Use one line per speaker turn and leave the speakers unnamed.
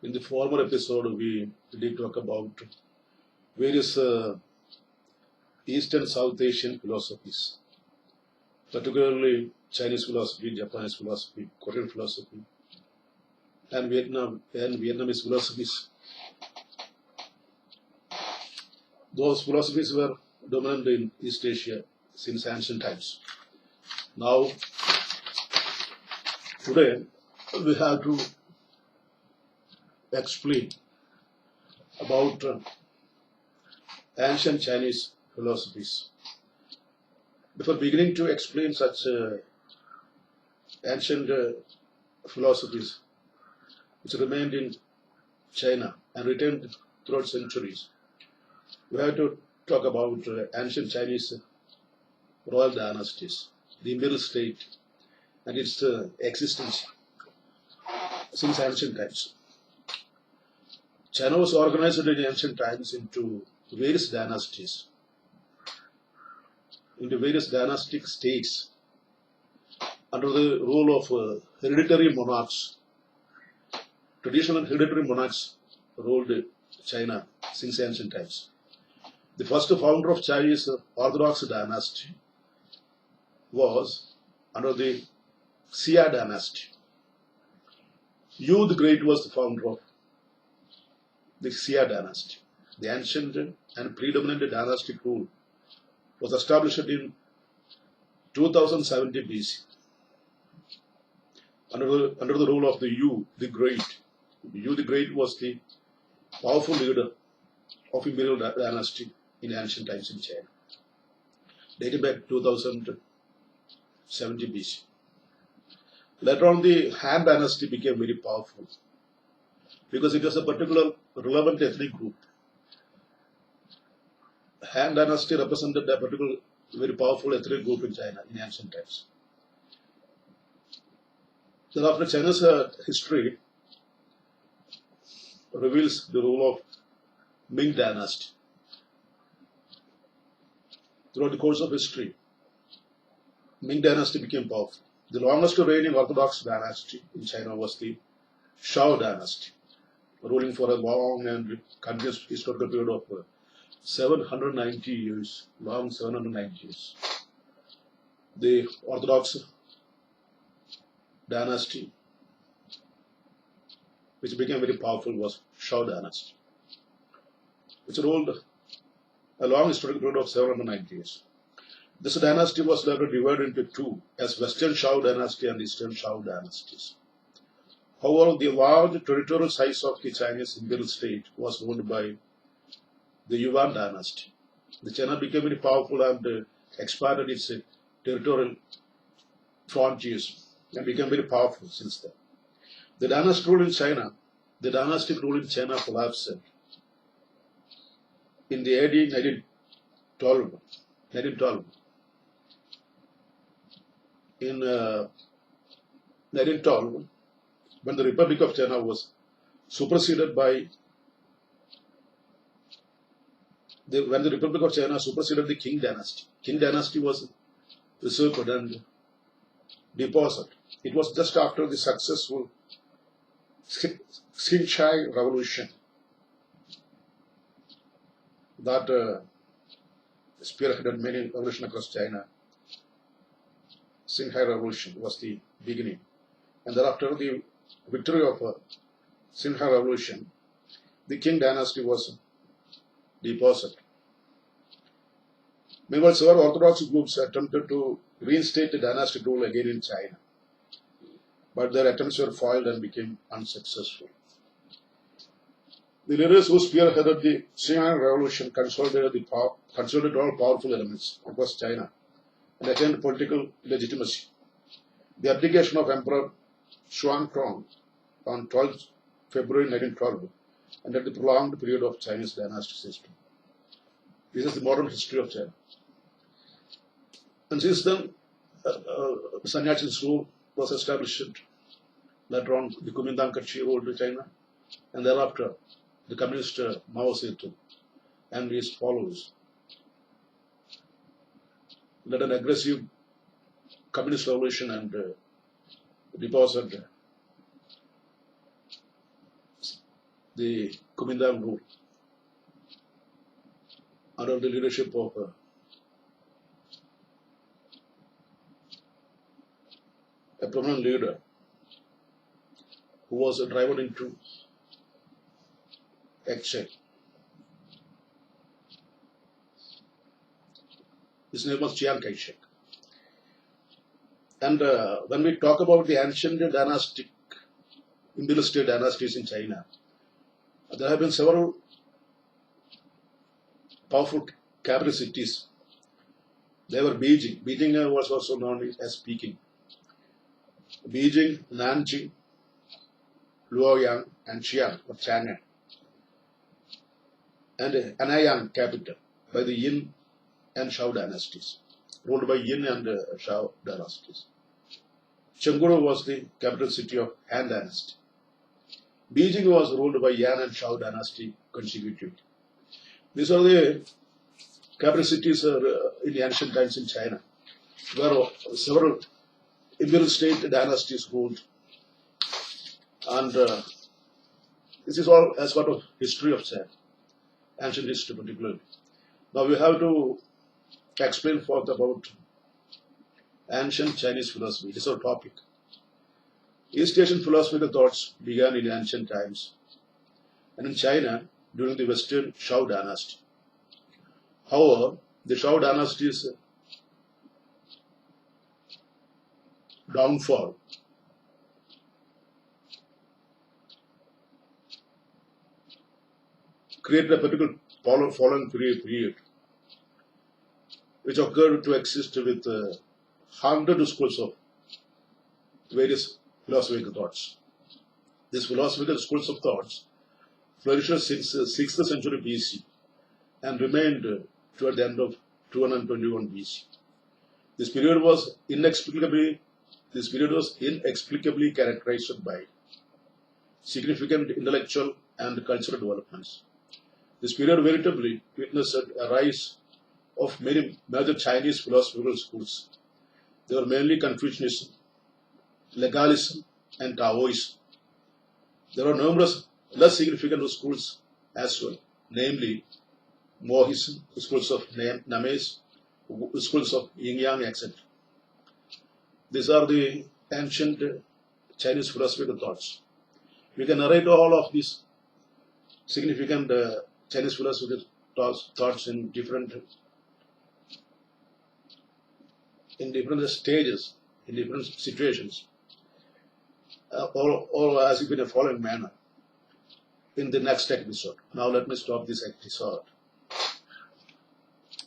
In the former episode, we did talk about various East and South Asian philosophies, particularly Chinese philosophy, Japanese philosophy, Korean philosophy, and Vietnamese philosophies. Those philosophies were dominant in East Asia since ancient times. Now, today, we have to explain about ancient Chinese philosophies. Before beginning to explain such ancient philosophies which remained in China and retained throughout centuries, we have to talk about ancient Chinese royal dynasties, the Imperial state, and its existence since ancient times. China was organized in ancient times into various dynasties, into various dynastic states under the rule of hereditary monarchs. Traditional hereditary monarchs ruled China since ancient times. The first founder of Chinese Orthodox dynasty was under the Xia dynasty. Yu the Great was the founder of the Xia dynasty. The ancient and predominant dynastic rule was established in 2070 BC under the rule of the Yu the Great. Yu the Great was the powerful leader of Imperial dynasty in ancient times in China, dating back 2070 BC. Later on, the Han dynasty became very powerful because it was a particular relevant ethnic group. Han dynasty represented a particular very powerful ethnic group in China in ancient times. Then after China's history reveals the rule of Ming dynasty. Throughout the course of history, Ming dynasty became powerful. The longest reigning Orthodox dynasty in China was the Shao dynasty, ruling for a long and continuous historical period of 790 years, long 790 years. The Orthodox dynasty, which became very powerful, was Shao dynasty, which ruled a long historical period of 790 years. This dynasty was later divided into two, as Western Shao dynasty and Eastern Shao dynasties. However, the large territorial size of the Chinese imperial state was ruled by the Yuan dynasty. The China became very powerful and expanded its territorial frontiers and became very powerful since then. The dynastic rule in China collapsed in the AD 1912. In 1912, when the Republic of China was superseded by the Republic of China superseded the Qing dynasty. Qing dynasty was usurped and deposed. It was just after the successful Xinhai revolution that spearheaded many revolutions across China. Xinhai revolution was the beginning, and thereafter the victory of Xinhai revolution, the Qing dynasty was deposed. Meanwhile, several Orthodox groups attempted to reinstate the dynastic rule again in China, but their attempts were foiled and became unsuccessful. The leaders who spearheaded the Xinhai revolution consolidated all powerful elements across China and attained political legitimacy. The abdication of Emperor Xuanzong on 12 February 1912 ended the prolonged period of Chinese dynastic system. This is the modern history of China. And since then, Sannyasin's rule was established. Later on, the Kuomintang Kachi ruled China, and thereafter, the communist Mao Zedong and his followers led an aggressive communist revolution and deposed the Kuomintang rule under the leadership of a prominent leader who was driven into exile. His name was Chiang Kai-shek. And when we talk about the ancient dynastic, Imperial state dynasties in China, there have been several powerful capital cities. They were Beijing. Beijing was also known as Peking. Beijing, Nanjing, Luoyang, and Xi'an or Chang'an, and Anayang capital by the Yin and Shao dynasties, ruled by Yin and Shao dynasties. Chengdu was the capital city of Han dynasty. Beijing was ruled by Yan and Shao dynasty consecutively. These are the capital cities in the ancient times in China, where several Imperial state dynasties ruled. And this is all as part of history of China, ancient history particularly. Now we have to explain further about ancient Chinese philosophy. This is our topic. East Asian philosophy thoughts began in ancient times and in China during the Western Shao dynasty. However, the Shao dynasty's downfall created a particular following period which occurred to exist with hundreds of schools of various philosophical thoughts. These philosophical schools of thoughts flourished since 6th century BC and remained toward the end of 221 BC. This period was inexplicably characterized by significant intellectual and cultural developments. This period veritably witnessed a rise of many major Chinese philosophical schools. They were mainly Confucianism, legalism, and Taoism. There are numerous less significant schools as well, namely Mohism, schools of Names, schools of Yin-Yang, etc. These are the ancient Chinese philosophical thoughts. We can narrate all of these significant Chinese philosophical thoughts in different stages, in different situations, all as if in a following manner in the next episode. Now let me stop this episode.